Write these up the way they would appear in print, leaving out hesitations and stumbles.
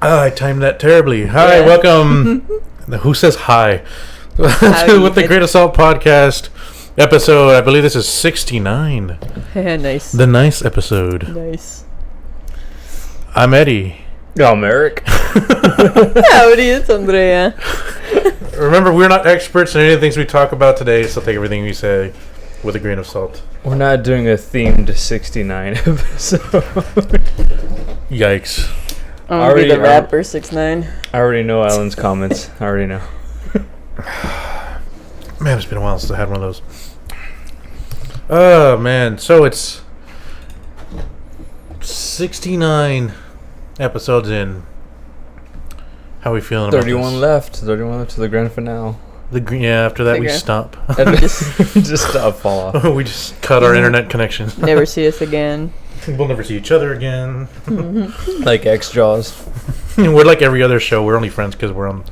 I timed that terribly. Hi, Yeah. welcome. Who says hi? With the Great Assault Podcast episode, I believe this is 69. Nice. The nice episode. Nice. I'm Eddie. I'm Eric. Howdy, it's Andrea. Remember, we're not experts in any of the things we talk about today, so take everything we say with a grain of salt. We're not doing a themed 69 episode. Yikes. I'm gonna be the rapper 6ix9ine. I already know Alan's comments. I already know. Man, it's been a while since I had one of those. Oh, man. So it's 69 episodes in. How are we feeling about 31 left. 31 left to the grand finale. After that, we Figure. stop. And just fall off. We just cut our internet connection. Never see us again. We'll never see each other again. Like X-Jaws. We're like every other show. We're only friends because we're on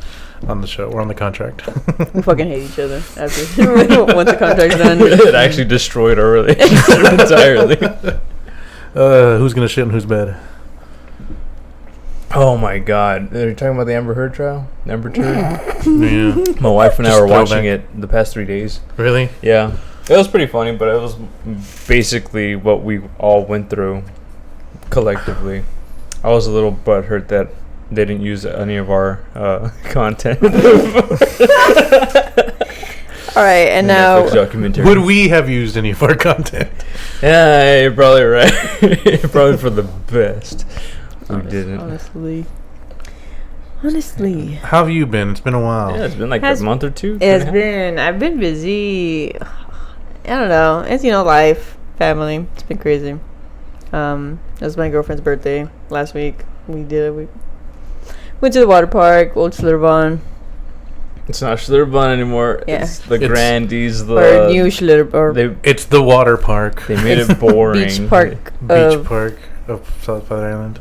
the show. We're on the contract. We fucking hate each other after once the contract's done. It actually destroyed our relationship entirely. Who's gonna shit in whose bed? Oh my god. Are you talking about the Amber Heard trial? Amber Turd? Yeah. My wife and I Just were watching throwback. it the past 3 days. Really? Yeah. It was pretty funny, but it was basically what we all went through collectively. I was a little butthurt that they didn't use any of our content. Alright, and now Netflix documentary. Would we have used any of our content? Yeah, you're probably right. Probably for the best. We didn't. Honestly. How have you been? It's been a while. Yeah, it's been like Has- a month or two. I've been busy. I don't know. It's, life, family. It's been crazy. It was my girlfriend's birthday last week. We went to the water park, Old Schlitterbahn. It's not Schlitterbahn anymore. Yeah. It's the It's- Grandies. Or new Schlitterbahn. They It's the water park. they made it boring. Beach park. Beach park of South Padre Island.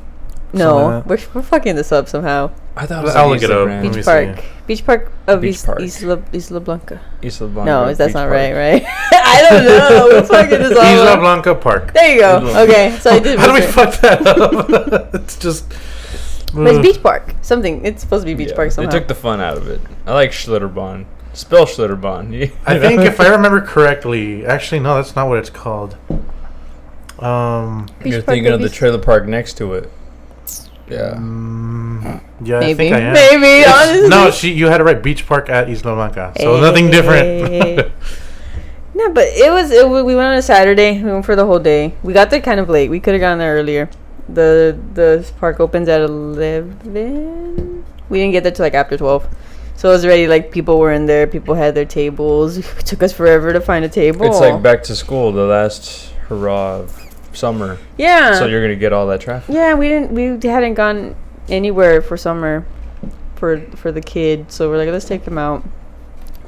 No, Something like we're fucking this up somehow. I thought it was I'll like look it up. Instagram. Let me Beach see. park. Beach park of Beach East, park. Isla Blanca. Isla Blanca No, that's Beach not Park. right? I don't know. We're fucking this all Isla up. Blanca Park. There you go. Isla- Okay, so I did. How do we miss it. fuck that up? It's just. But it's beach park. Something. It's supposed to be beach Yeah, park somehow. They took the fun out of it. I like Schlitterbahn. Spell Schlitterbahn. I think if I remember correctly, actually no, that's not what it's called. Beach You're park thinking of the beach- trailer park next to it. Yeah. Yeah, I Maybe. think I am. Maybe. Honestly. You had it right. Beach Park at Isla Blanca. So nothing different. Hey. No, but we went on a Saturday. We went for the whole day. We got there kind of late. We could have gone there earlier. The park opens at 11. We didn't get there till like after 12. So it was already like people were in there. People had their tables. It took us forever to find a table. It's like back to school, the last hurrah of summer. Yeah. So you're gonna get all that traffic. Yeah, we hadn't gone anywhere for summer for the kid. So we're like, let's take him out.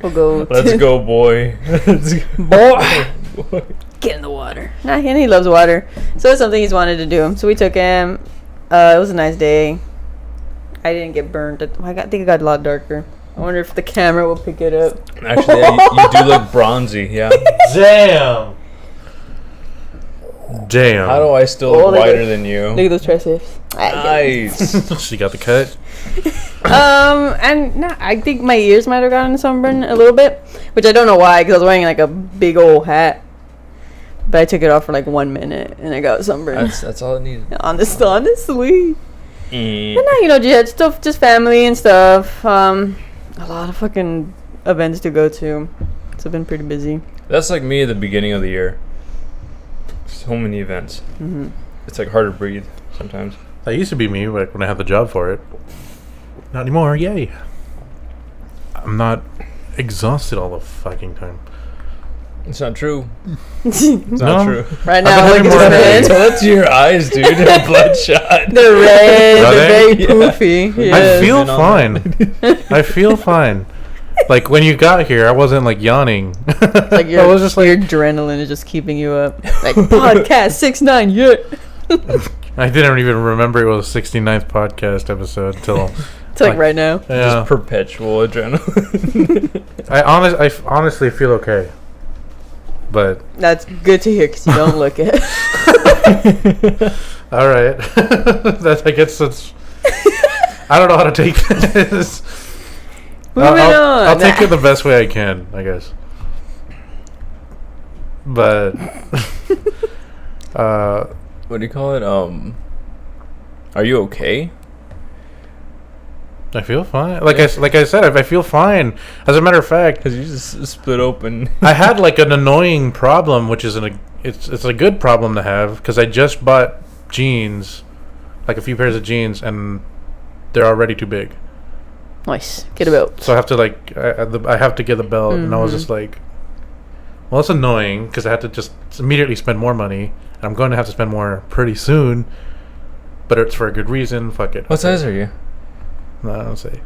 We'll go. Let's go, boy. Let's go. Boy. Get in the water. Nah, and he loves water. So it's something he's wanted to do. So we took him. It was a nice day. I didn't get burned. I think it got a lot darker. I wonder if the camera will pick it up. Actually, yeah, you do look bronzy. Yeah. Damn. How do I still Oh, look look at- whiter than you? Look at those triceps. Nice. She got the cut. And nah, I think my ears might have gotten sunburned a little bit, which I don't know why, because I was wearing like a big old hat. But I took it off for like 1 minute and I got sunburned. That's all it needed. Honestly. But no, just family and stuff. A lot of fucking events to go to. So I've been pretty busy. That's like me at the beginning of the year. So many events. Mm-hmm. It's like hard to breathe sometimes. That used to be me, like when I had the job for it. Not anymore. Yay. I'm not exhausted all the fucking time. It's not true. It's No. not true. Right I've now, been look having at more his energy. hands. That's your eyes, dude. They're bloodshot. They're red. Are They're they? very poofy. Yeah. I Yes. feel Been on fine. I feel fine. Like when you got here, I wasn't like yawning. Like I was just like, your adrenaline is just keeping you up. Like podcast 6ix9ine, yeah. I didn't even remember it was the 69th podcast episode until It's like right now. yeah. Just perpetual adrenaline. I honestly feel okay. But That's good to hear because you don't look it. all right, that I guess that's I don't know how to take this. Moving on. I'll take it the best way I can, I guess. But What do you call it? Are you okay? I feel fine. Like I said, I feel fine. As a matter of fact, Because you just split open. I had like an annoying problem, which is it's a good problem to have because I just bought jeans, like a few pairs of jeans, and they're already too big. Nice. Get a belt. So I have to I have to get the belt, and I was just like, well, it's annoying because I had to just immediately spend more money, and I'm going to have to spend more pretty soon. But it's for a good reason. Fuck it. What size are you? No, I don't say.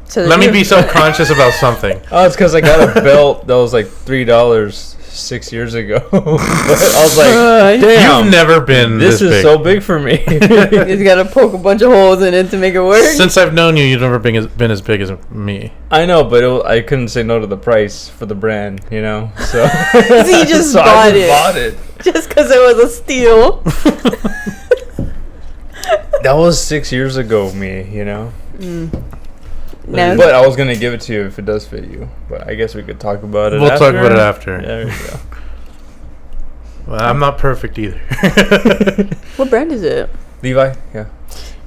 So Let me be self-conscious about something. Oh, it's because I got a belt that was like $3 6 years ago. But I was like, damn, You've never been this is big. so big for me. He's got to poke a bunch of holes in it to make it work. Since I've known you, you've never been as big as me. I know, but I couldn't say no to the price for the brand, you know? So, So you just so bought I it. just bought it. Just because it was a steal. That was 6 years ago, me, you know? No. But I was going to give it to you if it does fit you. But I guess we could talk about it We'll after. talk about it after. There we go. Well, I'm not perfect either. What brand is it? Levi? Yeah.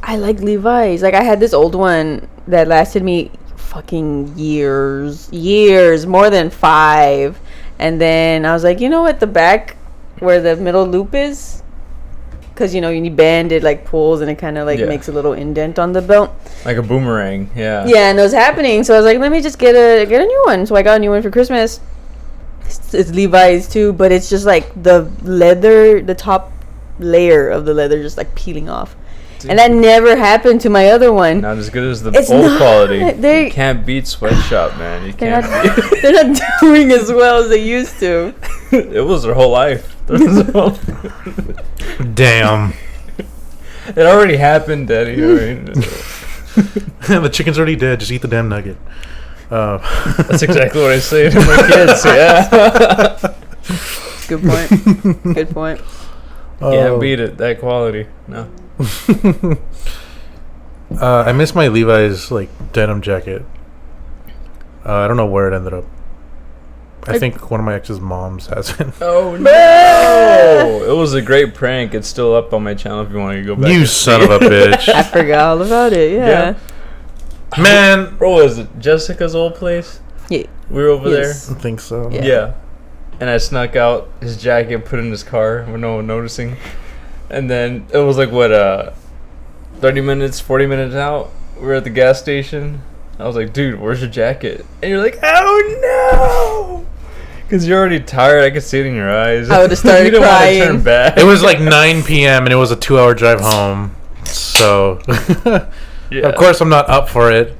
I like Levi's. Like I had this old one that lasted me fucking years, more than 5. And then I was like, you know what, the back where the middle loop is, because you know you bend it, like pulls, and it kind of like makes a little indent on the belt. Like a boomerang, yeah. Yeah, and it was happening. So I was like, let me just get a new one. So I got a new one for Christmas. It's Levi's too, but it's just like the leather, the top layer of the leather just like peeling off. And that never happened to my other one. Not as good as the It's old not. quality. They- You can't beat Sweatshop, man. You They're can't not, beat they're not doing as well as they used to. It was their whole life. Damn. It already happened, Daddy. I mean, The chicken's already dead. Just eat the damn nugget. that's exactly what I say to my kids. Yeah. Good point. Good point. Can't beat it. That quality. No. I miss my Levi's like denim jacket. I don't know where it ended up. I think one of my ex's moms has it. Oh no! It was a great prank. It's still up on my channel if you want to go back. You and son see of a bitch. I forgot all about it. Yeah. Man. Bro, was it Jessica's old place? Yeah. We were over Yes. I think so. Yeah. there. Yeah. And I snuck out his jacket, put it in his car with no one noticing. And then it was like, 30 minutes, 40 minutes out. We were at the gas station. I was like, dude, where's your jacket? And you're like, oh no! Because you're already tired. I could see it in your eyes. I would've started you didn't want to crying. turn back. It was like 9 p.m. and it was a 2-hour drive home. So, Yeah. of course, I'm not up for it.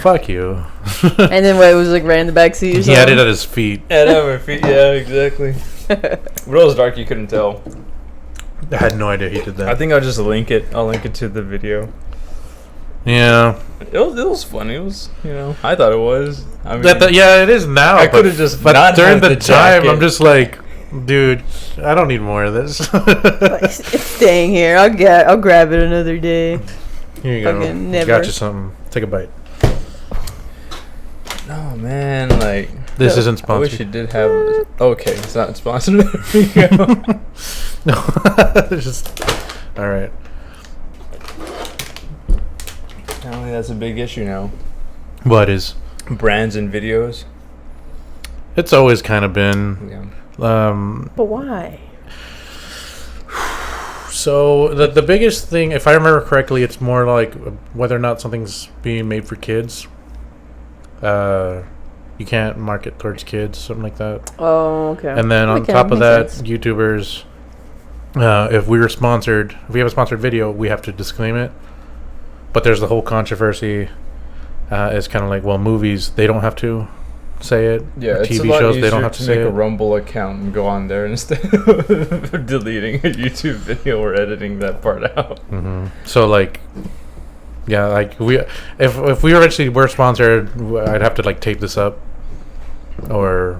Fuck you. And then what, it was like right in the back seat or He something? had it at his feet. Yeah, at my feet. Yeah, exactly. But it was dark. You couldn't tell. I had no idea he did that. I think I'll just link it. I'll link it to the video. Yeah. It was funny. It was, I thought it was. I mean, Yeah, it is now. I but- could've just But not during had the the time, jacket. I'm just like, dude, I don't need more of this. It's staying here. I'll grab it another day. Here you go. Fucking never. Got you something. Take a bite. oh man, like This isn't I wish sponsored. it did have. Okay, it's not sponsored. There we go. No, just all right. Apparently, that's a big issue now. What is? Brands and videos. It's always kind of been. Yeah. But why? So the biggest thing, if I remember correctly, it's more like whether or not something's being made for kids. You can't market towards kids, something like that. Oh, okay. And then on Okay, top of makes that, sense. YouTubers, if we have a sponsored video, we have to disclaim it. But there's the whole controversy. It's kind of like, well, movies, they don't have to say it. Yeah, Or it's a TV lot shows, easier they don't have to make say a it. Rumble account and go on there instead of deleting a YouTube video or editing that part out. So like, yeah, like if we eventually were sponsored, I'd have to like tape this up, or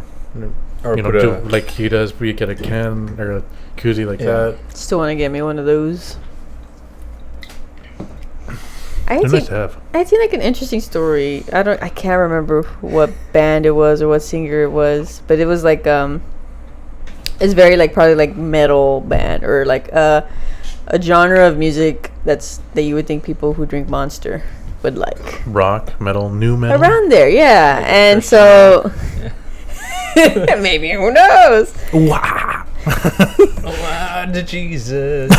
Or you know, put do, a, like he does. We get a can or a koozie like Yeah. that. Still want to get me one of those. I They're had nice to seen, have. I had seen like an interesting story. I can't remember what band it was or what singer it was, but it was like it's very like probably like metal band or like a genre of music that you would think people who drink Monster would like. Rock, metal, new metal. Around there, yeah. And so maybe, who knows? Wow. wow, to Jesus.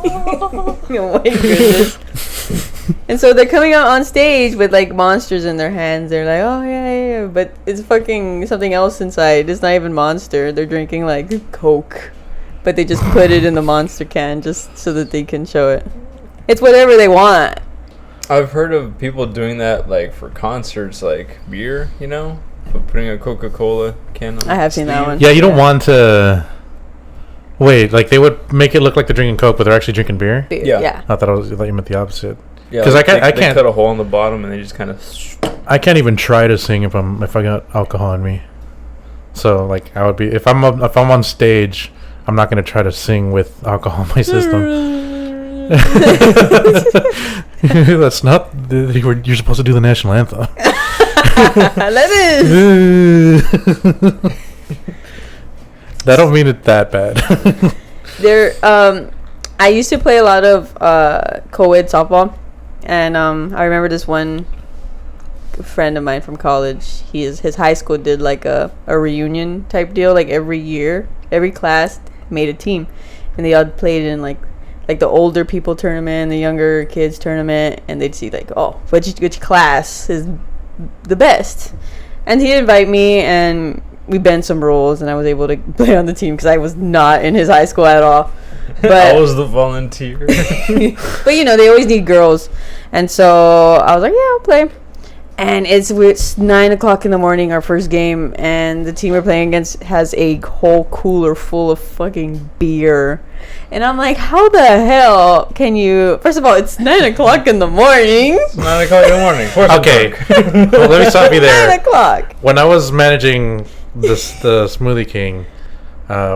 Oh my goodness. And so they're coming out on stage with like monsters in their hands. They're like, oh yeah, but it's fucking something else inside. It's not even Monster. They're drinking like Coke, but they just put it in the Monster can just so that they can show it. It's whatever they want. I've heard of people doing that, like for concerts, like beer, you know, but putting a Coca-Cola can on I have seen that sleeve. one. Yeah, you don't want to. Wait, like they would make it look like they're drinking Coke, but they're actually drinking beer. Yeah. I thought you meant the opposite. Yeah, 'Cause like I they can't- cut a hole in the bottom and they just kind of. I can't even try to sing if I got alcohol in me. So like I would be if I'm on stage, I'm not gonna try to sing with alcohol in my system. That's not. You're supposed to do the national anthem. Let it. That don't mean it that bad. There, I used to play a lot of co-ed softball, and I remember this one friend of mine from college. His high school did like a reunion type deal. Like every year, every class made a team, and they all played in like the older people tournament, the younger kids tournament, and they'd see like, oh, which class is the best. And he'd invite me, and we bent some rules, and I was able to play on the team because I was not in his high school at all. But I was the volunteer. but you know, they always need girls, and so I was like, yeah, I'll play. And it's 9:00 in the morning, our first game, and the team we're playing against has a whole cooler full of fucking beer. And I'm like, how the hell can you? First of all, it's 9:00 in the morning. 9 o'clock in the morning. Of course I'm Okay, drunk. well, let me stop you there. 9:00. When I was managing the Smoothie King,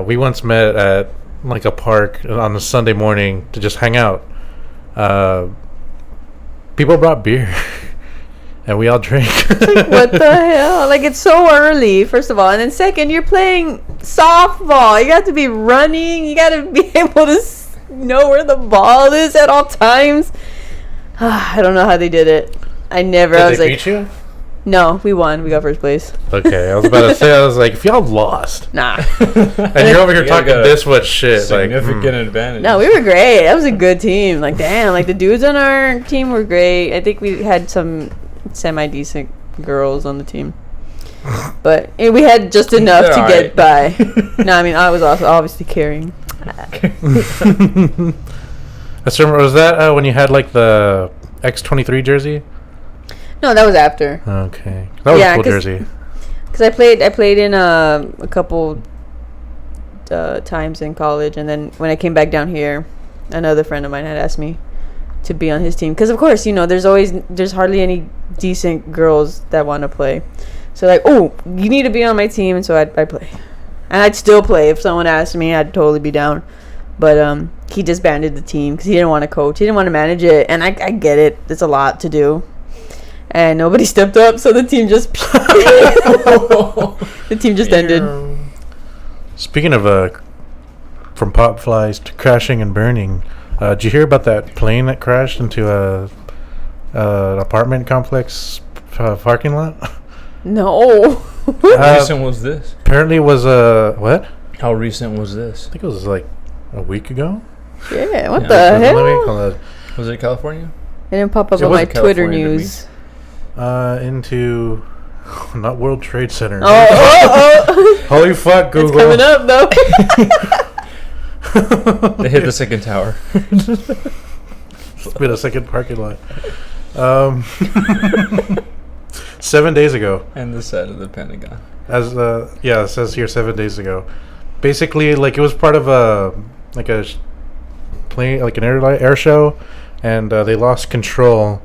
we once met at like a park on a Sunday morning to just hang out. People brought beer, and we all drank. What the hell? Like, it's so early, first of all, and then second, you're playing softball. You got to be running. You got to be able to know where the ball is at all times. I don't know how they did it. I Did was they like, beat you? no, we won. We got first place. Okay, I was about to say, I was like, if y'all lost, Nah. and you're over here You talking got a this much shit, like, Significant advantage. No, we were great. That was a good team. Like, damn, like the dudes on our team were great. I think we had some semi-decent girls on the team. But we had just enough They're to all get right. by. No, I mean, I was also obviously carrying. I still remember, was that when you had like the X-23 jersey? No, that was after. Okay, that was Yeah, a cool 'cause- jersey. Because I played in a couple times in college. And then when I came back down here, another friend of mine had asked me to be on his team. Because, of course, you know, there's hardly any decent girls that want to play. So, like, oh, you need to be on my team. And so I'd play. And I'd still play. If someone asked me, I'd totally be down. But he disbanded the team because he didn't want to coach. He didn't want to manage it. And I get it. It's a lot to do. And nobody stepped up, so the team just ended. Speaking of from pop flies to crashing and burning, did you hear about that plane that crashed into an apartment complex parking lot? No. How recent was this? Apparently, it was what? How recent was this? I think it was like a week ago. Yeah, what Yeah, the Let me hell? call it Was it California? It didn't pop up It on my wasn't Twitter California to me. news. into not World Trade Center. Oh. Holy fuck, It's Google! coming up, though. They hit the second tower. Been a second parking lot. 7 days ago. And the side of the Pentagon. As it says here 7 days ago. Basically, like it was part of a plane, like an air show, and they lost control.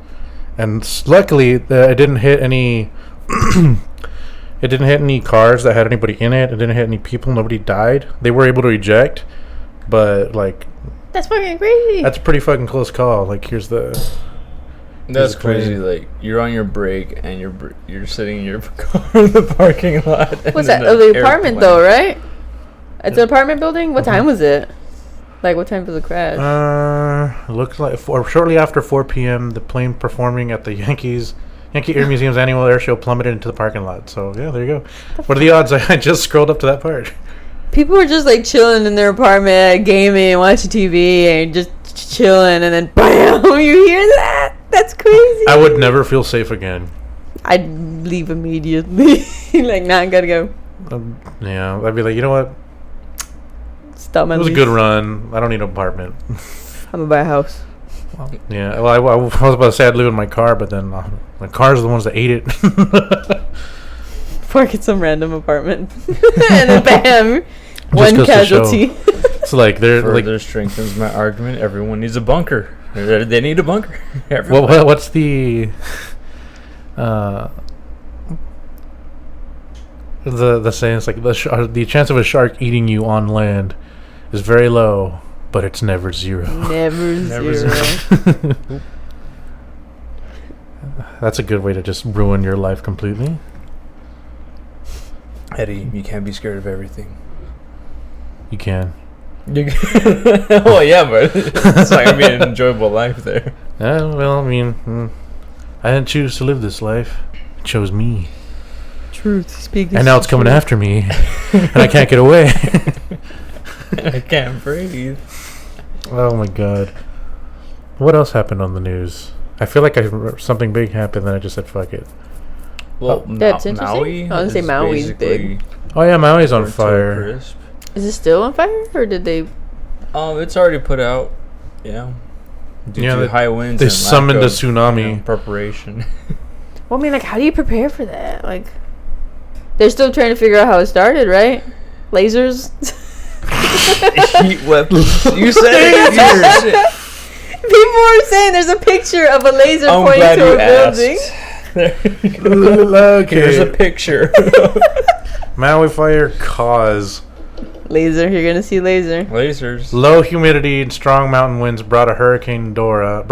And luckily, it didn't hit any It didn't hit any cars that had anybody in it. It didn't hit any people. Nobody died. They were able to eject, but like That's fucking crazy. that's a pretty fucking close call. Like here's the That's crazy. Like you're on your break and you're sitting in your car in the parking lot. What's that? Oh, the apartment though, right? It's an apartment building. What time was it? Like what time was the crash? Looks like shortly after 4 p.m. The plane performing at the Yankee Air Museum's annual air show plummeted into the parking lot. So yeah, there you go. What are the odds? I just scrolled up to that part. People were just like chilling in their apartment, gaming, watching TV, and just chilling, and then bam! You hear that? That's crazy. I would never feel safe again. I'd leave immediately. Like, nah, I gotta go. Yeah, I'd be like, you know what? Stop my It was a lease. good run. I don't need an apartment. I'm gonna buy a house. Yeah, well, I was about to say I'd live in my car, but then my cars are the ones that ate it. Park at some random apartment, and then bam, one goes to casualty. It's like they're like, Further strengthens my argument. Everyone needs a bunker. They need a bunker. Everyone. what's the saying? It's like the chance of a shark eating you on land is very low, but it's never zero. Never zero. That's a good way to just ruin your life completely. Eddie, you can't be scared of everything. You can. Well, yeah, but it's not gonna be an enjoyable life there. Well, I mean, I didn't choose to live this life. It chose me. Truth speaking. And now it's coming after me. And I can't get away. I can't breathe. Oh my god. What else happened on the news? I feel like something big happened, then I just said fuck it. Well, That's interesting. Maui. I was gonna say is Maui's basically big. Oh yeah, Maui's on burnt to a fire. crisp. Is it still on fire, or did they? It's already put out. Yeah. Due Yeah, to high winds. they and lack summoned a of, tsunami. preparation. Well, I mean, like, how do you prepare for that? Like, they're still trying to figure out how it started, right? Lasers. Heat weapons. You said it. People were saying there's a picture of a laser I'm pointing glad to you a building. asked. There you go. Here's a Okay. picture. Maui fire cause. Laser, you're gonna see laser. Lasers. Low humidity and strong mountain winds brought by Hurricane Dora.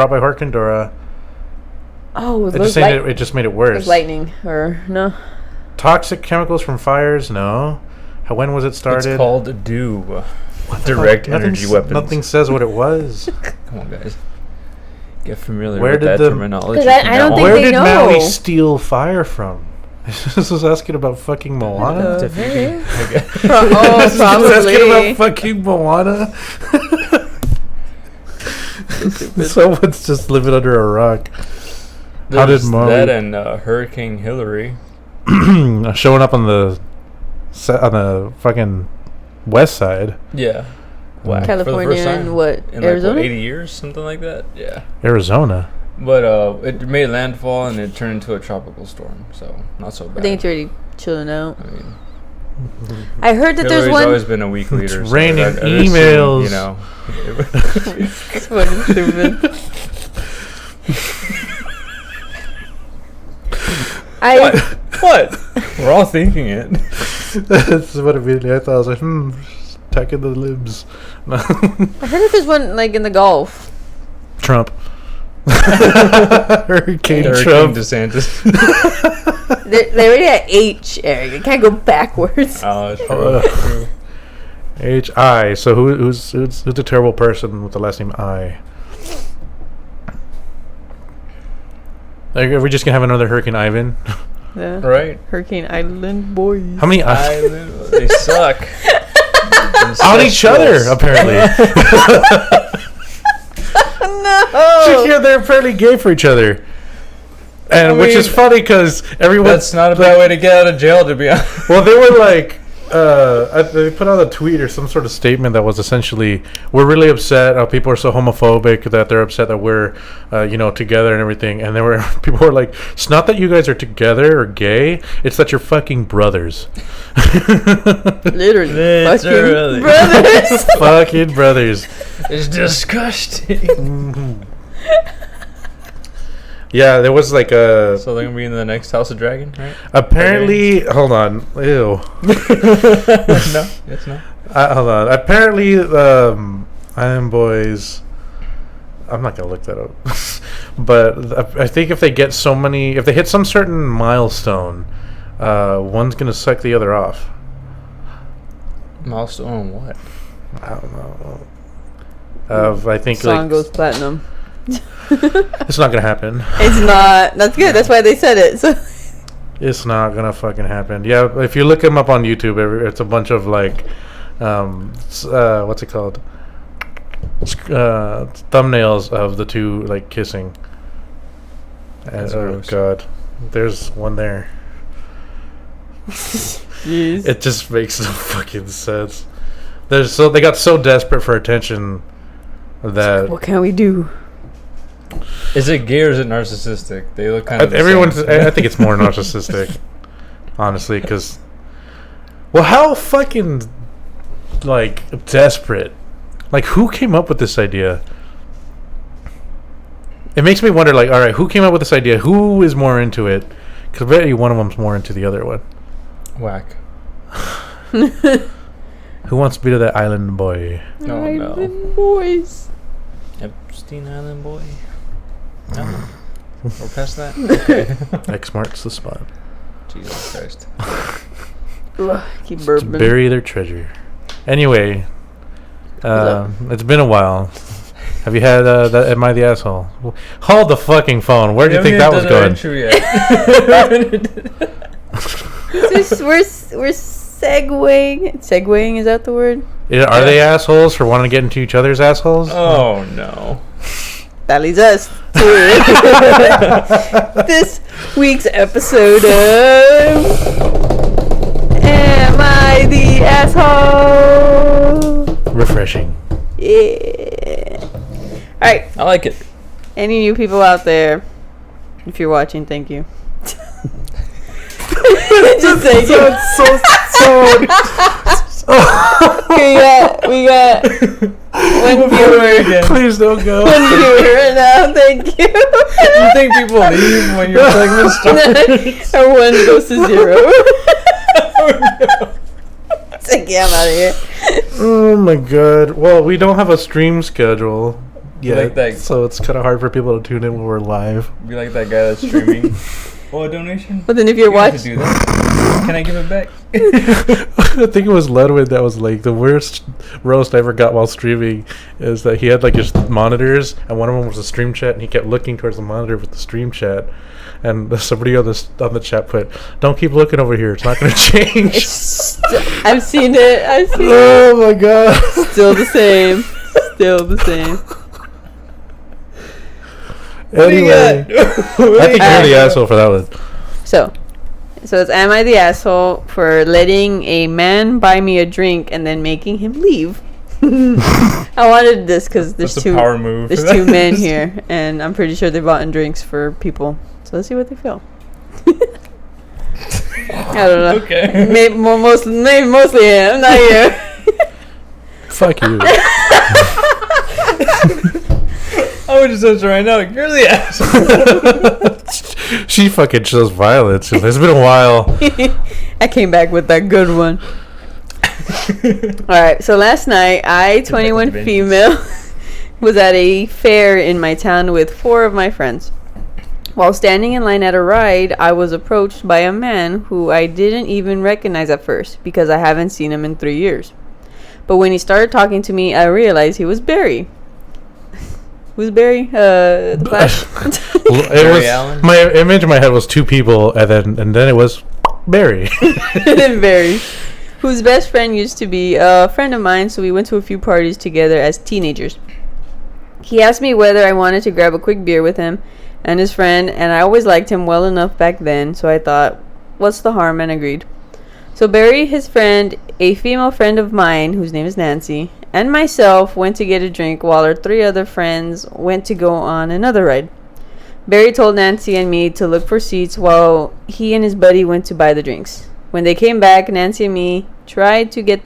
Oh, It just, it just made it worse. lightning, or no? Toxic chemicals from fires? No. When was it started? It's called dew. Direct energy weapons. Nothing says what it was. Come on, guys. Get familiar Where with did that the- terminology. 'Cause I from don't now think on. Where they did know. Maui steal fire from? This was asking about fucking Moana. Defeating- okay. Oh, This was asking probably. about fucking Moana. Someone's just living under a rock. How did There's Maui that and Hurricane Hillary? showing up on the fucking west side, Yeah. Whack for the California first time and what? in Arizona? like 80 years, something like that. Yeah. Arizona? But it made landfall and it turned into a tropical storm, so not so I bad. think it's already chilling out. I mean, I heard that Hillary's there's one. always been a weak leader. It's so raining I'd assume, emails. You know. It's fucking stupid. What? We're all thinking it. That's what immediately I thought. I was like, attacking the libs. I heard that there's one like in the Gulf. Trump. Hurricane Hurricane Trump. They DeSantis. already at H, Eric. You can't go backwards. Oh, that's Uh, true. H.I. So who's a terrible person with the last name I? Like, are we just gonna have another Hurricane Ivan? Yeah. Right. Hurricane Island boys. How many I? They suck. On each other, apparently. No. Yeah, they're apparently gay for each other, and which is funny because everyone. That's not a bad way to get out of jail, to be honest. Well, they were like, they put out a tweet or some sort of statement that was essentially, we're really upset. People are so homophobic that they're upset that we're, together and everything. And people were like, it's not that you guys are together or gay. It's that you're fucking brothers. Literally. Literally. Fucking brothers. Fucking brothers. It's disgusting. Mhm. Yeah, there was like a. So they're gonna be in the next House of Dragon, right? Apparently, hold on. Ew. No, it's not. Hold on. Apparently, Island Boys. I'm not gonna look that up, but I think if they get if they hit some certain milestone, one's gonna suck the other off. Milestone on what? I don't know. I think Song goes platinum. it's not gonna happen. It's not. That's good. That's why they said it. So. It's not gonna fucking happen. Yeah, if you look them up on YouTube, it's a bunch of like, what's it called? Thumbnails of the two like kissing. And, oh gross. god, there's one there. Jeez. It just makes no fucking sense. They got so desperate for attention that What can we do? Is it gay or is it narcissistic? They look kind of. I think it's more narcissistic, honestly, because. Well, how fucking like desperate. Like, who came up with this idea? It makes me wonder, like, all right, who came up with this idea? Who is more into it? Because I bet you one of them's more into the other one. Whack. Who wants to be to that island boy? No. Island Boys. Epstein Island boy. No. We're past that. Okay. X marks the spot. Jesus Christ. Ugh, keep To burping. bury their treasure. Anyway, it's been a while. Have you had that Am I the Asshole? Hold the fucking phone. Where do you think that was going? We're segueing. Segueing, is that the word? Are they assholes for wanting to get into each other's assholes? Oh no. That leads us to this week's episode of Am I the Asshole? Refreshing. Yeah. Alright, I like it. any new people out there, if you're watching, thank you. Just thank you. We got one viewer. Please don't go. One viewer right now, thank you. You think people leave when your segment starts? Our one goes to 0. It's like, yeah, I'm out of here. Oh my god. Well, we don't have a stream schedule yet, Like that. so it's kind of hard for people to tune in when we're live. Be like that guy that's streaming. Oh, a donation? But then if you're You have to watching, do that. Can I give it back? I think it was Ludwig that was like, the worst roast I ever got while streaming is that he had like his monitors, and one of them was a stream chat, and he kept looking towards the monitor with the stream chat, and somebody on the chat put, "Don't keep looking over here; it's not going to change." I've seen it. Oh my god! Still the same. Still the same. Anyway, I think you're the asshole for that one. So it's Am I the Asshole for letting a man buy me a drink and then making him leave? I wanted this because there's That's a power move. there's two men here, and I'm pretty sure they bought in drinks for people. So let's see what they feel. I don't know. Okay. Maybe mostly him, not you. Fuck you. I would just answer right now. You're the asshole. She fucking shows violence. It's been a while. I came back with that good one. Alright, so last night, I, 21 vengeance. female, was at a fair in my town with 4 of my friends. While standing in line at a ride, I was approached by a man who I didn't even recognize at first because I haven't seen him in 3 years. But when he started talking to me, I realized he was Barry. Who's Barry? The Flash? Allen? My image in my head was 2 people, and then it was Barry. Barry, whose best friend used to be a friend of mine, so we went to a few parties together as teenagers. He asked me whether I wanted to grab a quick beer with him and his friend, and I always liked him well enough back then, so I thought, what's the harm, and agreed. So Barry, his friend, a female friend of mine, whose name is Nancy, and myself went to get a drink while our 3 other friends went to go on another ride. Barry told Nancy and me to look for seats while he and his buddy went to buy the drinks. When they came back, Nancy and me tried to give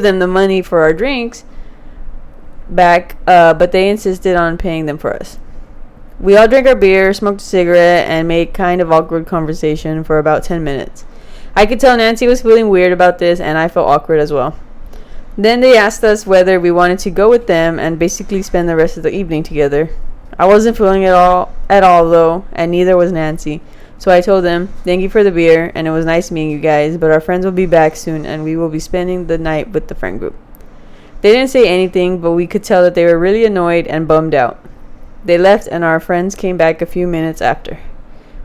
them the money for our drinks back, but they insisted on paying them for us. We all drank our beer, smoked a cigarette, and made kind of awkward conversation for about 10 minutes. I could tell Nancy was feeling weird about this, and I felt awkward as well. Then they asked us whether we wanted to go with them and basically spend the rest of the evening together. I wasn't feeling it at all though, and neither was Nancy. So I told them, thank you for the beer, and it was nice meeting you guys, but our friends will be back soon, and we will be spending the night with the friend group. They didn't say anything, but we could tell that they were really annoyed and bummed out. They left, and our friends came back a few minutes after.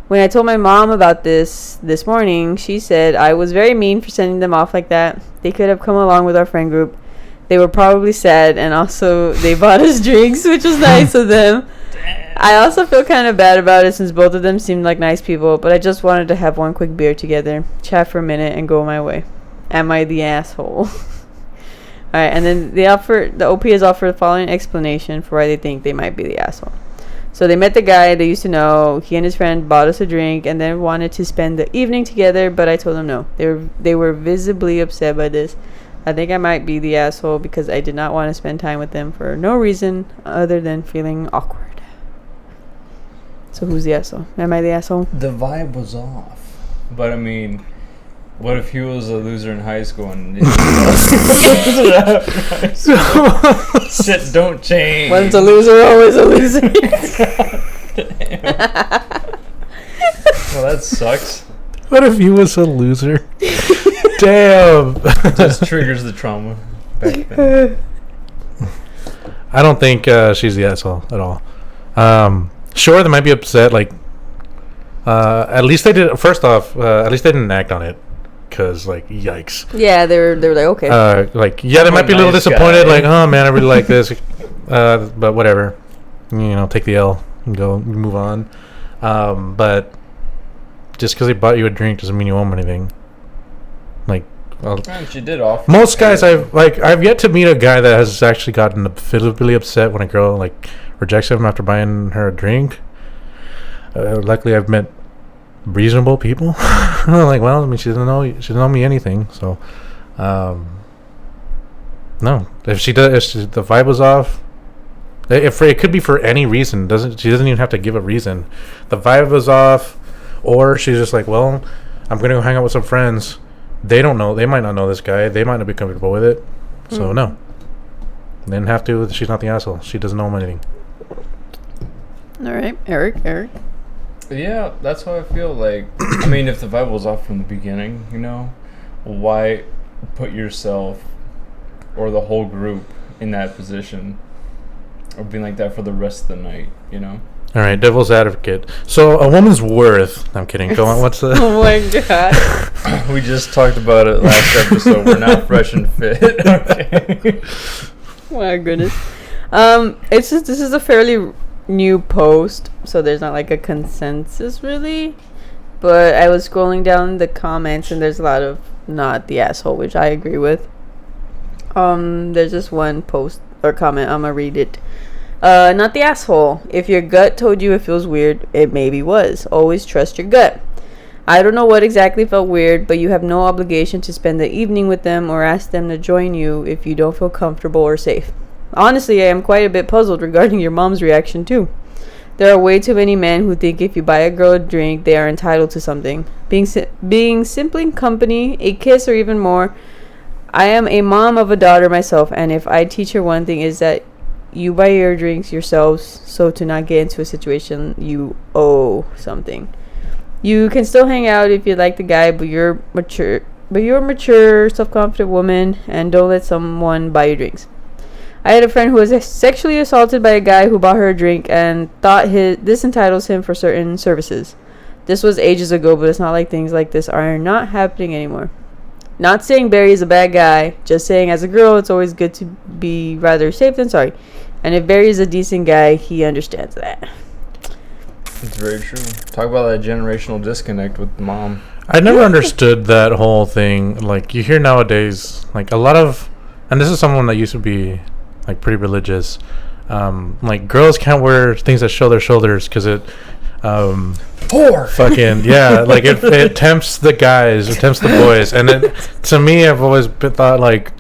When I told my mom about this morning, she said I was very mean for sending them off like that. They could have come along with our friend group. They were probably sad, and also they bought us drinks, which was nice of them. I also feel kind of bad about it since both of them seemed like nice people, but I just wanted to have one quick beer together, chat for a minute, and go my way. Am I the asshole? Alright, and then the OP has offered the following explanation for why they think they might be the asshole. So they met the guy they used to know. He and his friend bought us a drink and then wanted to spend the evening together, but I told them no. They were visibly upset by this. I think I might be the asshole because I did not want to spend time with them for no reason other than feeling awkward. So who's the asshole? Am I the asshole? The vibe was off. But I mean, what if he was a loser in high school and shit don't change? Once a loser, always a loser. Well, that sucks. What if he was a loser? Damn. Just triggers the trauma back then. I don't think she's the asshole at all. Sure, they might be upset. Like, at least they did. First off, at least they didn't act on it. Cause like, yikes. Yeah, they were like, okay. Like, yeah, they might be a little disappointed. Like, oh man, I really like this. But whatever. Take the L and go move on. But just because they bought you a drink doesn't mean you owe them anything. Like, she did offer. Most guys I've yet to meet a guy that has actually gotten visibly upset when a girl like rejects him after buying her a drink. Luckily, I've met reasonable people. Like, well, I mean, she doesn't know me anything. So, no. If the vibe was off, if it could be for any reason. She doesn't even have to give a reason. The vibe was off, or she's just like, well, I'm gonna go hang out with some friends. They don't know. They might not know this guy. They might not be comfortable with it. So no. They didn't have to. She's not the asshole. She doesn't know anything. All right, Eric. Yeah, that's how I feel. Like, I mean, if the vibe was off from the beginning, why put yourself or the whole group in that position or being like that for the rest of the night, All right, devil's advocate. So a woman's worth. I'm kidding. Go on. What's the? Oh my god. We just talked about it last episode. We're not fresh and fit. Okay. My goodness. It's just this is a fairly new post, so there's not like a consensus really. But I was scrolling down the comments and there's a lot of not the asshole, which I agree with. There's just one post or comment. I'm gonna read it. Not the asshole. If your gut told you it feels weird, it maybe was. Always trust your gut. I don't know what exactly felt weird, but you have no obligation to spend the evening with them or ask them to join you if you don't feel comfortable or safe. Honestly, I am quite a bit puzzled regarding your mom's reaction too. There are way too many men who think if you buy a girl a drink, they are entitled to something. Being simply company, a kiss, or even more. I am a mom of a daughter myself, and if I teach her one thing is that you buy your drinks yourselves, so to not get into a situation you owe something. You can still hang out if you like the guy, but you're a mature, self-confident woman, and don't let someone buy you drinks. I had a friend who was sexually assaulted by a guy who bought her a drink and thought this entitles him for certain services. This was ages ago, but it's not like things like this are not happening anymore. Not saying Barry is a bad guy, just saying as a girl it's always good to be rather safe than sorry. And if Barry is a decent guy, he understands that. It's very true. Talk about that generational disconnect with mom. I never understood that whole thing. Like, you hear nowadays, like, a lot of, and this is someone that used to be like pretty religious, like, girls can't wear things that show their shoulders because it Poor fucking like it tempts the guys, it tempts the boys. And then to me, I've always thought like,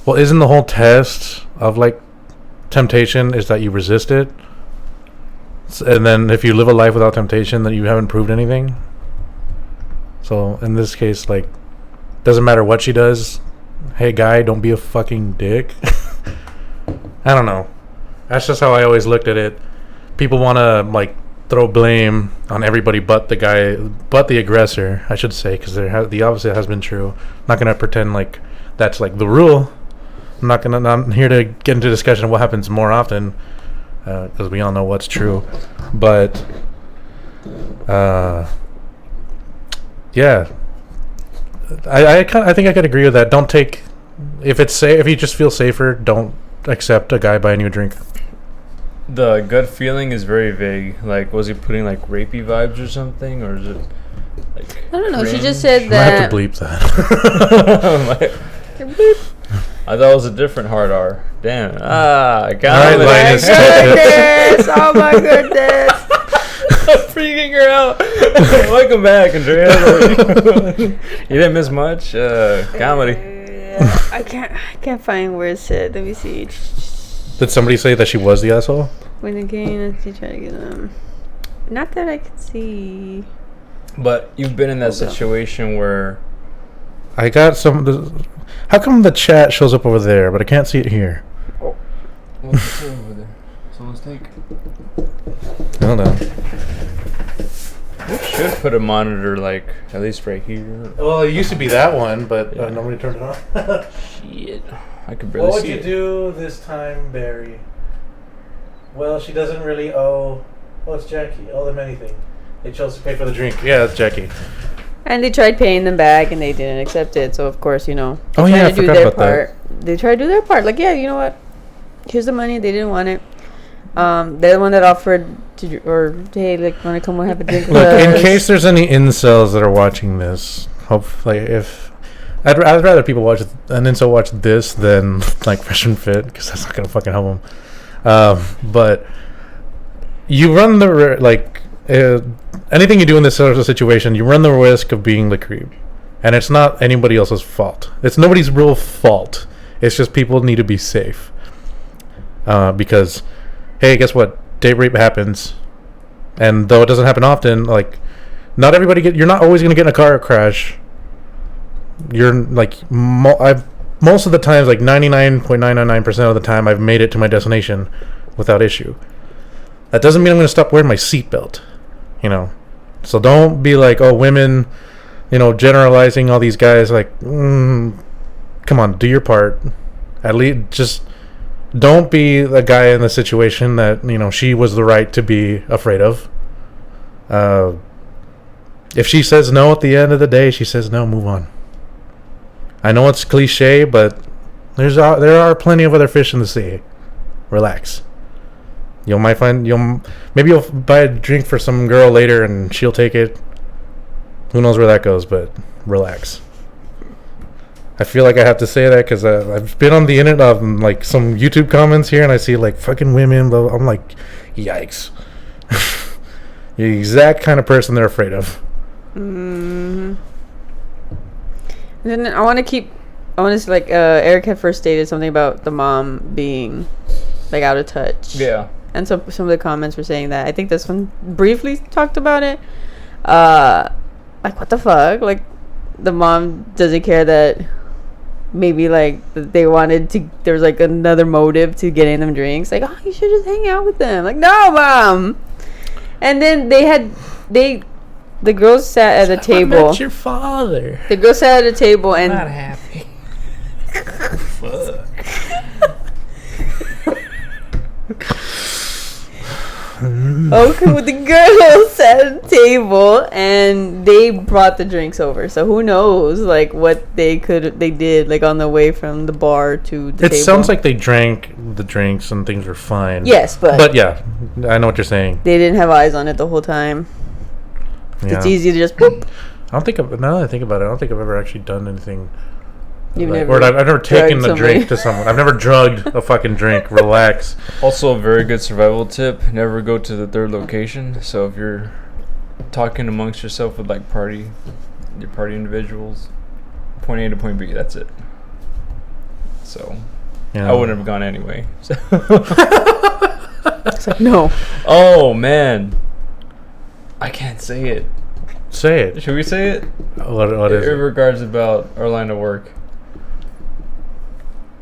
well, isn't the whole test of like temptation is that you resist it? And then if you live a life without temptation, then you haven't proved anything. So in this case, like, doesn't matter what she does. Hey, guy, don't be a fucking dick. I don't know. That's just how I always looked at it. People want to, like, throw blame on everybody but the guy, but the aggressor, I should say, because the opposite has been true. I'm not going to pretend like that's, like, the rule. I'm here to get into discussion of what happens more often, because we all know what's true. But, yeah. I think I could agree with that. Don't take, if you just feel safer, don't accept a guy buying you a drink. The gut feeling is very vague. Like, was he putting like rapey vibes or something, or is it like? I don't know. She cringe? just said I that. have to bleep that. I thought it was a different hard R. Damn. I got All right, it. Linus, Goodness! Oh my goodness! Freaking her out. Welcome back, Andrea. You didn't miss much. Comedy. I can't find where it said. Let me see. Did somebody say that she was the asshole? When again, let's see, try to get them. Not that I could see. But you've been in that situation where I got some. How come the chat shows up over there, but I can't see it here? what's over there? Someone's take. Hold on. We should put a monitor like at least right here. Well, it used to be that one, but nobody turned it on. Shit. I could barely see it. Do this time, Barry? Well, she doesn't really owe. Oh, it's Jackie. Owe them anything. They chose to pay for the drink. Yeah, it's Jackie. And they tried paying them back, and they didn't accept it. So of course, they Oh, tried yeah, I to do forgot their about part. They tried to do their part. Like, yeah, you know what? Here's the money. They didn't want it. They're the one that offered to, or hey, like, want to come and have a drink with Look, us? in case there's any incels that are watching this, hopefully, if I'd rather people watch an incel watch this than like Fresh and Fit, because that's not gonna fucking help them. But you run anything you do in this sort of situation, you run the risk of being the creep, and it's not anybody else's fault. It's nobody's real fault. It's just people need to be safe. Because, hey, guess what? Date rape happens, and though it doesn't happen often, like, not everybody you're not always gonna get in a car crash. You're like, most of the times, like 99.999% of the time, I've made it to my destination without issue. That doesn't mean I'm gonna stop wearing my seatbelt, So don't be like, oh, women, generalizing all these guys. Like, come on, do your part. At least just. Don't be the guy in the situation that, she was the right to be afraid of. If she says no at the end of the day, she says no, move on. I know it's cliche, but there are plenty of other fish in the sea. Relax. Maybe you'll buy a drink for some girl later and she'll take it. Who knows where that goes, but relax. I feel like I have to say that because I've been on the internet, like some YouTube comments here, and I see like fucking women. Blah, blah. I'm like, yikes! You're the exact kind of person they're afraid of. Mm-hmm. Then I want to say, like, Eric had first stated something about the mom being like out of touch. Yeah. And some of the comments were saying that. I think this one briefly talked about it. Like, what the fuck? Like, the mom doesn't care that. Maybe like they wanted to. There was like another motive to getting them drinks. Like, oh, you should just hang out with them. Like, no, mom. And then the girls sat at a table. That's your father. The girls sat at a table and. Not happy. Fuck. Okay, well, the girls sat at a table and they brought the drinks over. So who knows, like, what they did, like, on the way from the bar to the table. It sounds like they drank the drinks and things were fine. Yes, but yeah, I know what you're saying. they didn't have eyes on it the whole time. Yeah. It's easy to just boop. Now that I think about it, I don't think I've ever actually done anything. You've Like, never or I've never taken drugged a drink somebody. to someone. I've never drugged a fucking drink. Relax. Also, a very good survival tip: never go to the third location. So if you're talking amongst yourself with like your party individuals, point A to point B. That's it. So Yeah. I wouldn't have gone anyway. So. It's like, no. Oh man, I can't say it. Say it. Should we say it? What is In it? regards about our line of work.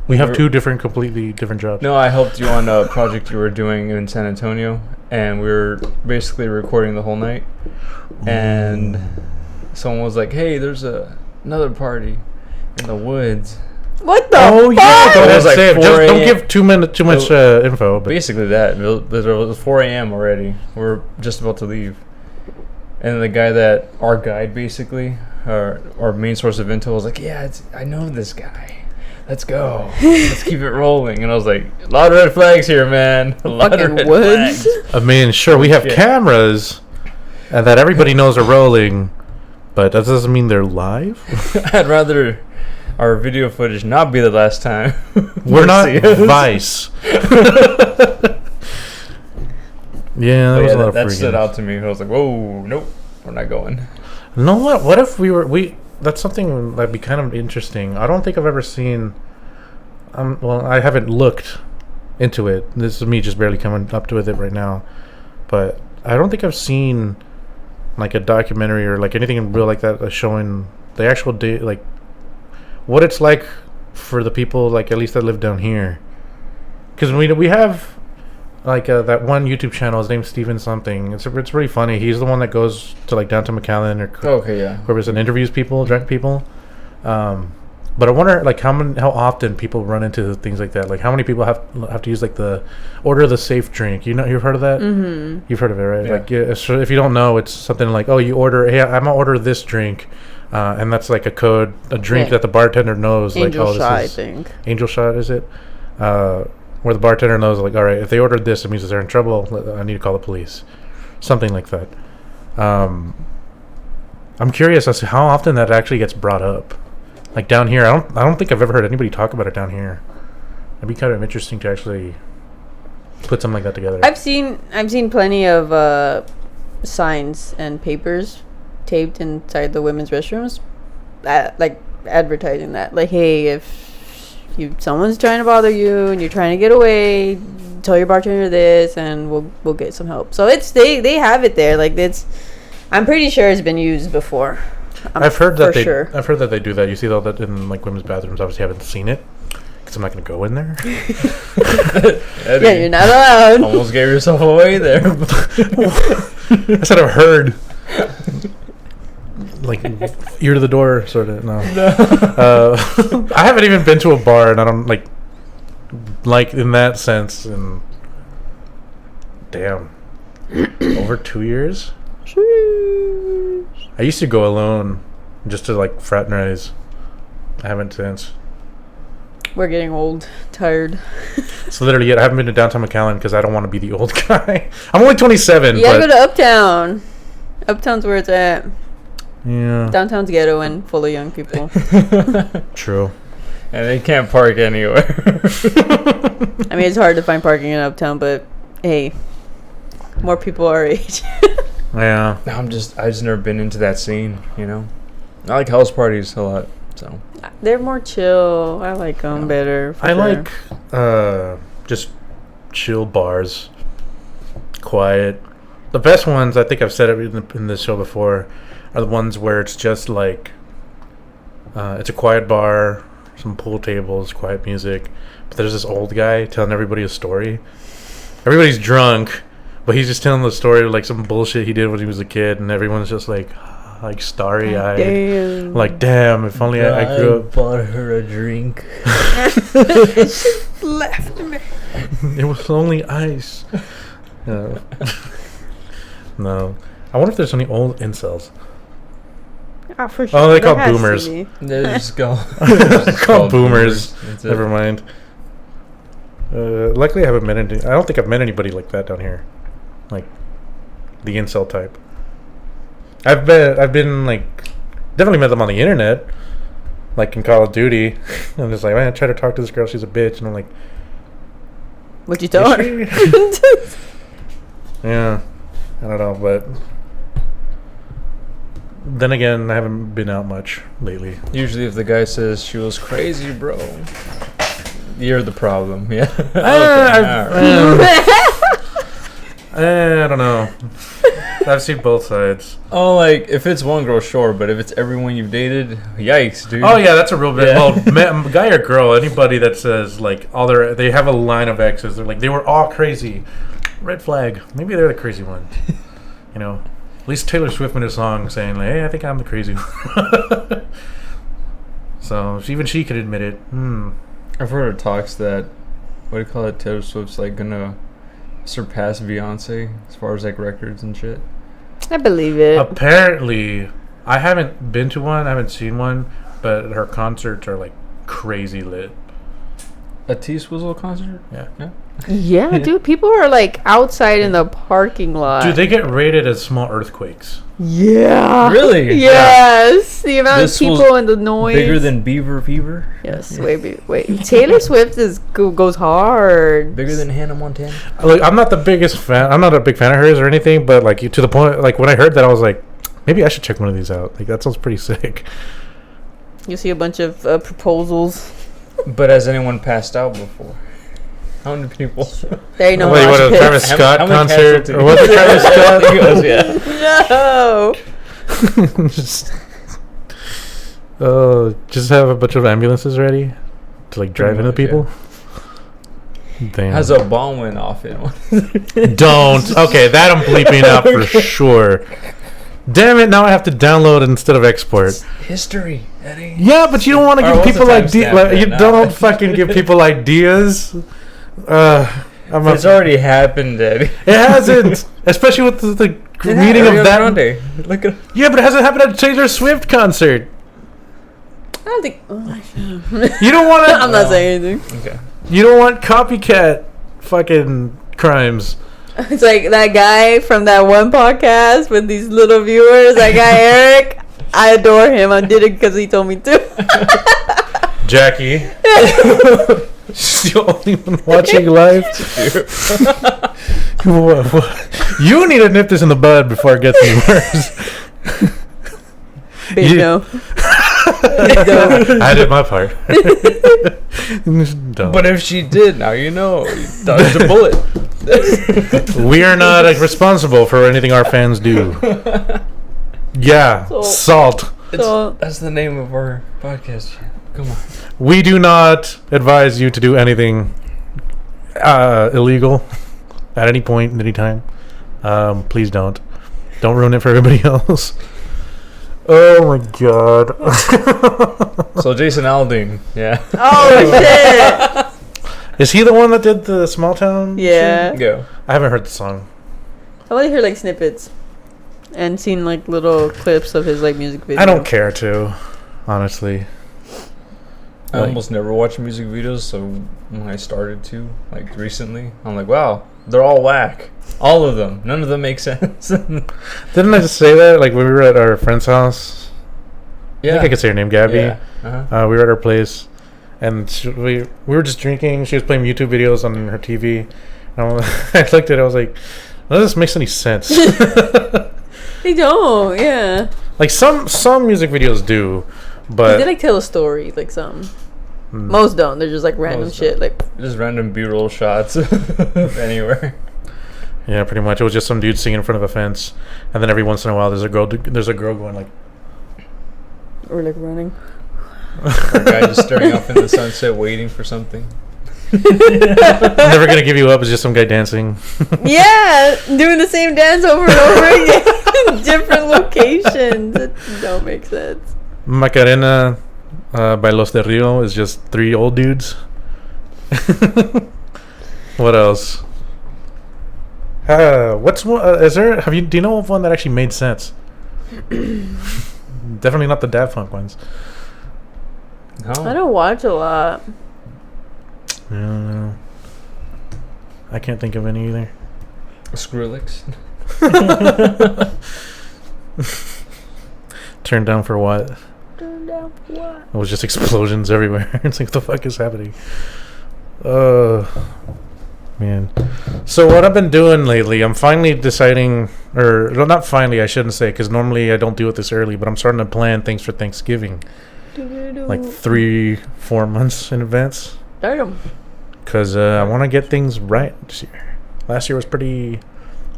We have two completely different jobs. No, I helped you on a project you were doing in San Antonio, and we were basically recording the whole night. And someone was like, "Hey, there's another party in the woods." What the Oh yeah, fuck? go It ahead. was like Say it. 4 Just don't a.m. give too much info. But Basically that. It was 4 a.m. already. We're just about to leave. And the guy that, our guide basically, our main source of intel was like, yeah, I know this guy. Let's go. Let's keep it rolling. And I was like, a lot of red flags here, man. A lot of Fucking red woods. flags. I mean, sure, we have Yeah. cameras, and that everybody knows are rolling, but that doesn't mean they're live. I'd rather our video footage not be the last time. We're not see us. Vice. Yeah, that But was yeah, a lot of that freaking. stood out to me. I was like, whoa, nope, we're not going. You know what? What if we? That's something that'd be kind of interesting. I don't think I've ever seen. Well, I haven't looked into it. This is me just barely coming up to it right now, but I don't think I've seen like a documentary or like anything in real like that showing the actual day, like what it's like for the people like at least that live down here. Because we have like that one YouTube channel. His name's Steven something. It's really funny. He's the one that goes to like downtown McAllen or Okay, yeah. Corpus and interviews people, drunk people. But I wonder like how often people run into things like that. Like how many people have to use like the order the safe drink. You know, you've heard of that? Mm-hmm. You've heard of it, right? Yeah. Like yeah, so if you don't know, it's something like, oh, you order. Hey, I'm gonna order this drink, and that's like a code, a drink Yeah. that the bartender knows. Angel like, oh, shot, I this is think. Angel shot. Is it? Where the bartender knows, like, all right, if they ordered this, it means that they're in trouble. I need to call the police, something like that. I'm curious as to how often that actually gets brought up. Like down here, I don't think I've ever heard anybody talk about it down here. It'd be kind of interesting to actually put something like that together. I've seen plenty of signs and papers taped inside the women's restrooms, like advertising that, like, hey, if someone's trying to bother you and you're trying to get away, tell your bartender this, and we'll get some help. So they have it there. Like I'm pretty sure it's been used before. I've heard that sure. I've heard that they do that. You see all that in like women's bathrooms. Obviously, haven't seen it because I'm not going to go in there. Eddie, Yeah, you're not allowed. almost gave yourself away there. I said I've heard. Like ear to the door, sort of. No. I haven't even been to a bar, and I don't like in that sense. And damn, over 2 years. I used to go alone, just to like fraternize. I haven't since. We're getting old, tired. So literally, I haven't been to downtown McAllen because I don't want to be the old guy. I'm only 27. You gotta but go to Uptown. Uptown's where it's at. yeah, Downtown's ghetto and full of young people. true. And they can't park anywhere. I mean, it's hard to find parking in Uptown, but hey, more people our age. Yeah. I've just never been into that scene, you know. I like house parties a lot, so. They're more chill. I like them better. for I sure. like just chill bars, quiet. The best ones, I think I've said it in this show before, are the ones where it's just like it's a quiet bar, some pool tables, quiet music, but there's this old guy telling everybody a story. Everybody's drunk, but he's just telling the story of like some bullshit he did when he was a kid, and everyone's just like starry eyed. Damn. Like, damn, if only I grew up. bought her a drink. Left me. It was only ice. No. No. I wonder if there's any old incels. Oh, for sure. Oh, they're There called has to boomers. be. They're just They're called boomers. That's it. Never mind. Luckily, I haven't met any. I don't think I've met anybody like that down here, like the incel type. I've been like definitely met them on the internet, like in Call of Duty. I'm just like, man, I try to talk to this girl. She's a bitch, and I'm like, What'd you tell her? is she? Yeah, I don't know, but then again, I haven't been out much lately. Usually, if the guy says she was crazy, bro, you're the problem. Yeah. I don't know. I've seen both sides. Oh, like if it's one girl, sure, but if it's everyone you've dated, yikes, dude. Oh yeah, that's a real big. Yeah. Well, guy or girl, anybody that says like they have a line of exes. They're like they were all crazy. Red flag. Maybe they're the crazy one. You know, at least Taylor Swift made a song saying like, "Hey, I think I'm the crazy one." So even she could admit it. I've heard of talks that, what do you call it? Taylor Swift's like gonna surpass Beyonce as far as like records and shit. I believe it. Apparently, I haven't been to one. I haven't seen one, but her concerts are like crazy lit. A T-Swizzle concert? Yeah. Yeah, dude. People are like outside in the parking lot. Dude, they get rated as small earthquakes. Yeah. Really? Yes. The amount This of people was and the noise. Bigger than Beaver Fever? Yes. Wait. Taylor Swift goes hard. Bigger than Hannah Montana? Like, I'm not the biggest fan. I'm not a big fan of hers or anything, but like to the point, like when I heard that, I was like, maybe I should check one of these out. Like that sounds pretty sick. You see a bunch of proposals. But has anyone passed out before? How many people? There ain't no Wait, what, a mosh pit. Travis Scott How many concert? casualties? Or was it Travis Scott? He goes, yeah. No. Just have a bunch of ambulances ready to like drive Pretty into much, people. Damn. Has a bomb went off in one. Don't. Okay, that I'm bleeping out for sure. Damn it! Now I have to download instead of export. History, Eddie. Yeah, but you don't want to Alright, give what's the people ideas. timestamp Like, then? you don't fucking give people ideas. It's already happened, Eddie. It hasn't, especially with the meeting of that. Grande. Look at. Yeah, but it hasn't happened at a Taylor Swift concert. I don't think. You don't want to. I'm not saying anything. Okay. You don't want copycat fucking crimes. It's like that guy from that one podcast with these little viewers. That guy Eric. I adore him. I did it because he told me to. Jackie. She's the only one watching live. You need to nip this in the bud before it gets any worse. Big You- no. I did my part. Don't. But if she did, now you know. You dodged a bullet. We are not responsible for anything our fans do. Yeah, salt. So- That's the name of our podcast. Come on. We do not advise you to do anything illegal at any point, at any time. Please don't. Don't ruin it for everybody else. Oh my god. So Jason Aldean, yeah. Oh shit. Is he the one that did the small town? Yeah. Go. I haven't heard the song. I want to hear like snippets, and seen like little clips of his like music video. I don't care to, honestly. I Like- almost never watch music videos, so when I started to, like recently, I'm like, wow, they're all whack. All of them. None of them make sense. Didn't I just say that? Like when we were at our friend's house? I think I could say her name, Gabby. Yeah. Uh-huh. We were at her place, and we were just drinking. She was playing YouTube videos on her TV. And I looked at it. I was like, none of this makes any sense. They don't. Yeah. Like some music videos do, They but like tell a story, like some. Mm. Most don't. They're just like random Most shit. Like Just random B-roll shots anywhere. yeah, pretty much. It was just some dude singing in front of a fence, and then every once in a while, there's a girl going like, or like running. Or a guy just staring off in the sunset, waiting for something. never gonna give you up. It's just some guy dancing. Yeah, doing the same dance over and over again, in different locations. It don't make sense. Macarena by Los Del Rio is just 3 old dudes. What else? What's one? Is there? Do you know of one that actually made sense? Definitely not the Daft Punk ones. No. I don't watch a lot. No. I can't think of any either. Skrillex. Turned down for what? Turn down for what? It was just explosions everywhere. It's like, what the fuck is happening? Man. So what I've been doing lately, I'm finally deciding, or well, not finally, I shouldn't say, because normally I don't do it this early, but I'm starting to plan things for Thanksgiving, like 3-4 months in advance, Damn. because I want to get things right this year. Last year was pretty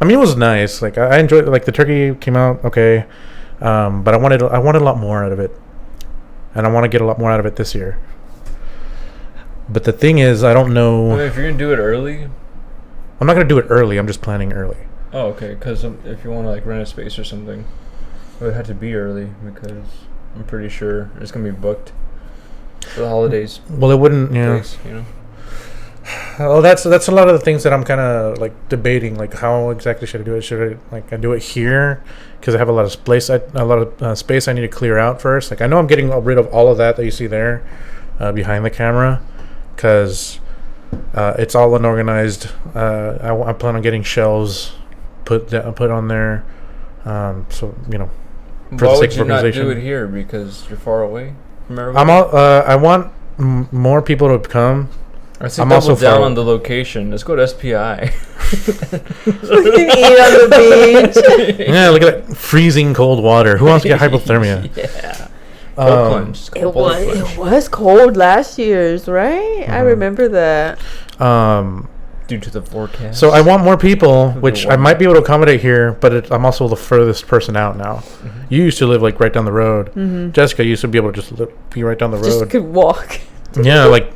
I mean, it was nice. Like I enjoyed. Like the turkey came out okay, but I wanted a lot more out of it, and I want to get a lot more out of it this year. But the thing is, I don't know. If you're gonna do it early, I'm not gonna do it early. I'm just planning early. oh, okay. Because if you want to like rent a space or something, it would have to be early because I'm pretty sure it's gonna be booked for the holidays. Well, it wouldn't. Yeah. Days, you know. Well, that's a lot of the things that I'm kind of like debating. Like, how exactly should I do it? Should I do it here because I have a lot of space? Space I need to clear out first. Like, I know I'm getting rid of all of that you see there behind the camera because it's all unorganized. I plan on getting shelves put on there. So for Why the sake would of you not organization. do it here? Because you're far away from everybody. I'm all. I want more people to come. I say I'm double also down far- on the location. Let's go to SPI. We can eat on the beach. Yeah, look at that freezing cold water. Who wants to get hypothermia? Yeah. Cold plunge. Just It cold was plunge. it was cold last year's, right? I remember that. Due to the forecast. So I want more people, The which I weather. might be able to accommodate here, but I'm also the furthest person out now. You used to live like right down the road. Jessica used to be able to just be right down the Just road. could walk. Yeah, like,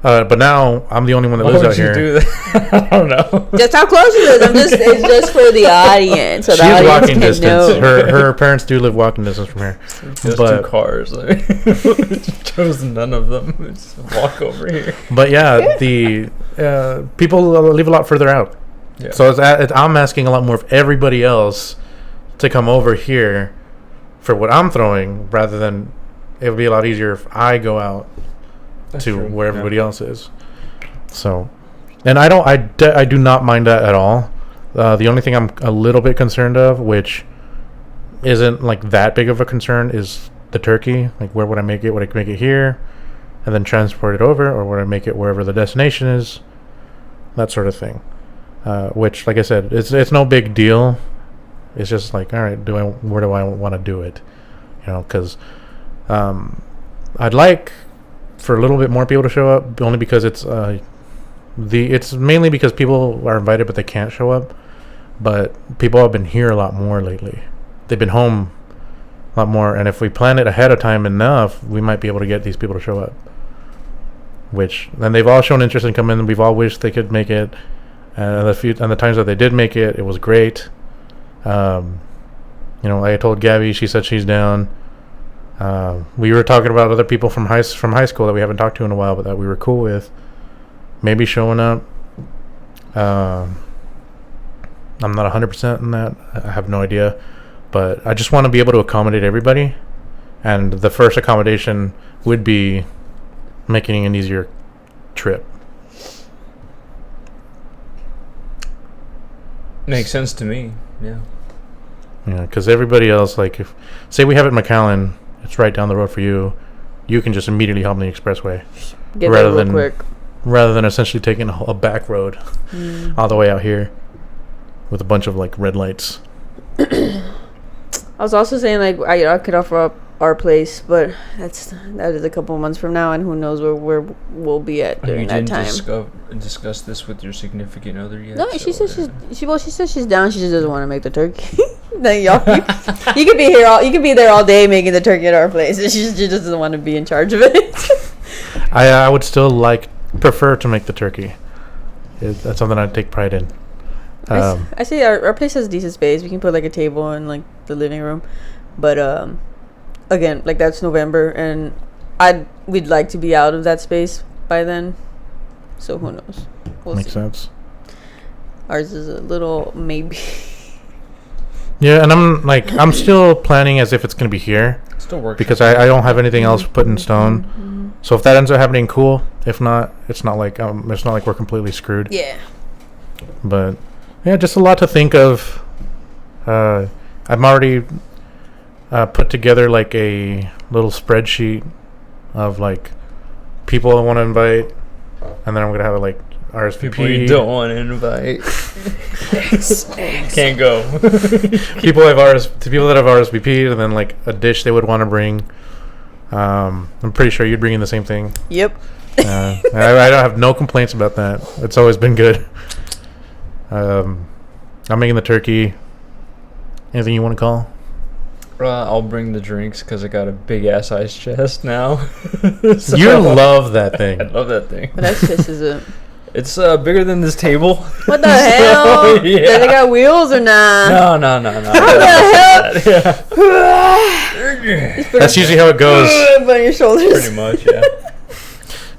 but now I'm the only one that Why lives would out you here. do that? I don't know. Just how close it is. It's just for the audience, so the She's audience walking can distance. know. Her parents do live walking distance from here. Just But- 2 cars. Like, chose none of them. Just walk over here. But yeah, the people live a lot further out. Yeah. So I'm asking a lot more of everybody else to come over here for what I'm throwing, rather than it would be a lot easier if I go out That's to true. where Yeah. everybody else is. So, and I do not mind that at all. The only thing I'm a little bit concerned of, which isn't like that big of a concern, is the turkey. Like, where would I make it? Would I make it here and then transport it over, or would I make it wherever the destination is? That sort of thing. Which, like I said, it's no big deal. It's just like, all right, where do I want to do it? Because I'd like for a little bit more people to show up, only because it's mainly because people are invited but they can't show up. But people have been here a lot more lately. They've been home a lot more, and if we plan it ahead of time enough, we might be able to get these people to show up. Then they've all shown interest in coming. We've all wished they could make it, and the times that they did make it, it was great. I told Gabby, she said she's down. We were talking about other people from high school that we haven't talked to in a while, but that we were cool with, maybe showing up. I'm not 100% in that. I have no idea, but I just want to be able to accommodate everybody, and the first accommodation would be making an easier trip. Makes sense to me. Yeah. Yeah, because everybody else, like, if say we have it in McAllen, it's right down the road for you. You can just immediately hop on the expressway, Get rather there real than- quick. rather than essentially taking a back road all the way out here with a bunch of like red lights. I was also saying like I could offer up our place, but that is a couple months from now, and who knows where we'll be at during You that didn't time. discuss this with your significant other yet? No, she so, said she said she's down. She just doesn't want to make the turkey. Then y'all, you could be here you could be there all day making the turkey at our place. She just doesn't want to be in charge of it. I would still prefer to make the turkey. That's something I take pride in. I say our place has decent space. We can put like a table in like the living room, but again, like that's November, and we'd like to be out of that space by then. So who knows? We'll Makes see. sense. Ours is a little maybe. Yeah, and I'm still planning as if it's gonna be here, Still works. because I don't have anything else put in stone. So if that ends up happening, cool. If not, it's not like we're completely screwed. Yeah. But yeah, just a lot to think of. I'm already put together like a little spreadsheet of like people I want to invite, and then I'm gonna have like RSVP. People you don't want to invite. Can't go. people that have RSVP'd, and then like a dish they would want to bring. I'm pretty sure you'd bring in the same thing. Yep. I don't have no complaints about that. It's always been good. I I'm making the turkey. Anything you want to call? I'll bring the drinks because I got a big ass ice chest now. So- You love that I thing. love that thing. What else is it? It's bigger than this table. What the hell? yeah. Does it got wheels or not? No. What the Yeah. That's usually how it goes. Put on your shoulders. Pretty much, yeah.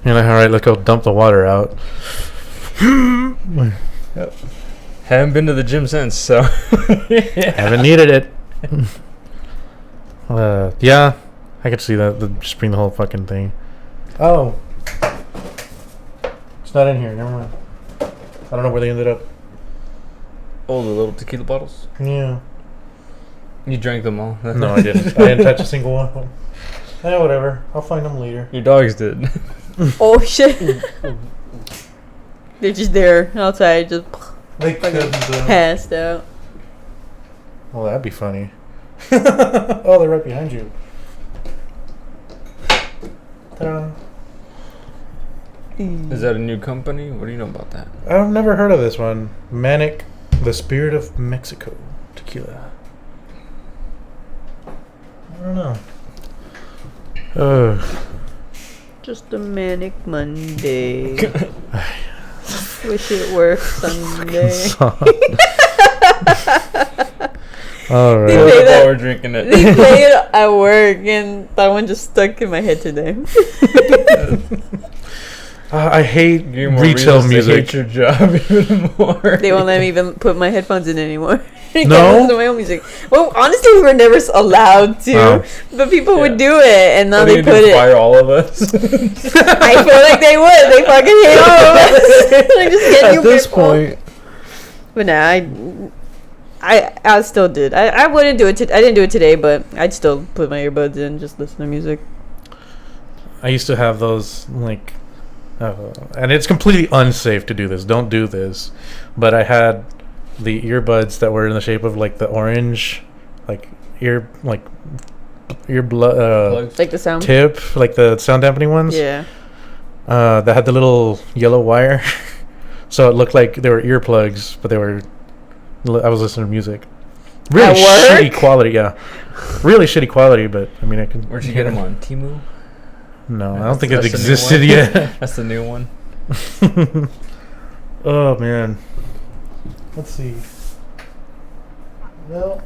You're like, all right, let's go dump the water out. Yep. Haven't been to the gym since, so. Haven't needed it. Yeah, I could see that. Just bring the whole fucking thing. Oh. It's not in here. Never mind. I don't know where they ended up. Oh, the little tequila bottles? Yeah. You drank them all. No, I didn't. I didn't touch a single one of them. Yeah, whatever. I'll find them later. Your dogs did. Oh shit. They're just there outside, just They couldn't. passed out. Well, that'd be funny. Oh, they're right behind you. Ta-da. Is that a new company? What do you know about that? I've never heard of this one. Manic, the Spirit of Mexico tequila. I don't know. Just a manic Monday. Wish it were Sunday. All right. They play that- While we're drinking it. They play it at work, and that one just stuck in my head today. I hate Give you more retail reasons to music. hate your job even more. They won't let me even put my headphones in anymore. I No? can't listen to my own music. Well, honestly, we were never allowed to, Oh. but people Yeah. would do it, and now What they are you put gonna do, it. fire all of us? I feel like they would. They fucking hate all of us. Like, just get new At this people. point, But nah, I still did. I wouldn't do it. I didn't do it today, but I'd still put my earbuds in, just listen to music. I used to have those, like, and it's completely unsafe to do this. Don't do this. But I had the earbuds that were in the shape of, like, the orange, like, ear plugs. Like the sound. tip, like the sound dampening ones. Yeah. That had the little yellow wire. So it looked like they were earplugs, but they were. I was listening to music. Really At work? shitty quality, yeah. Really shitty quality, but I mean, I can. Where'd you get them on? Temu? No, I don't think it That's the new existed one? yet. That's the new one. Oh man. Let's see. Well,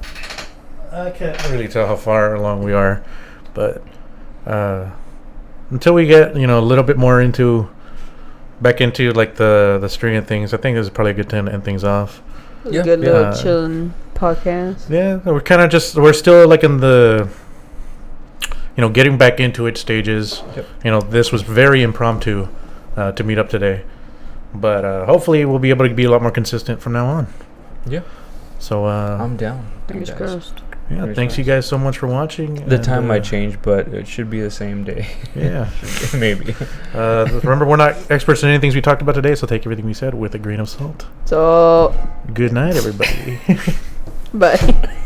I can't really tell how far along we are, but until we get a little bit more back into like the string of things, I think this is probably a good time to end things off. Yeah. Good little Yeah. chilling podcast. Yeah, we're still like in the getting back into it stages. Yep. This was very impromptu to meet up today, but hopefully we'll be able to be a lot more consistent from now on. Yeah. So I'm down. Fingers guys. crossed. yeah, Fingers thanks you crossed. guys so much for watching. The and, time might change, but it should be the same day. Yeah. Maybe. Remember, we're not experts in any things we talked about today, so take everything we said with a grain of salt. So, Good night, everybody. bye.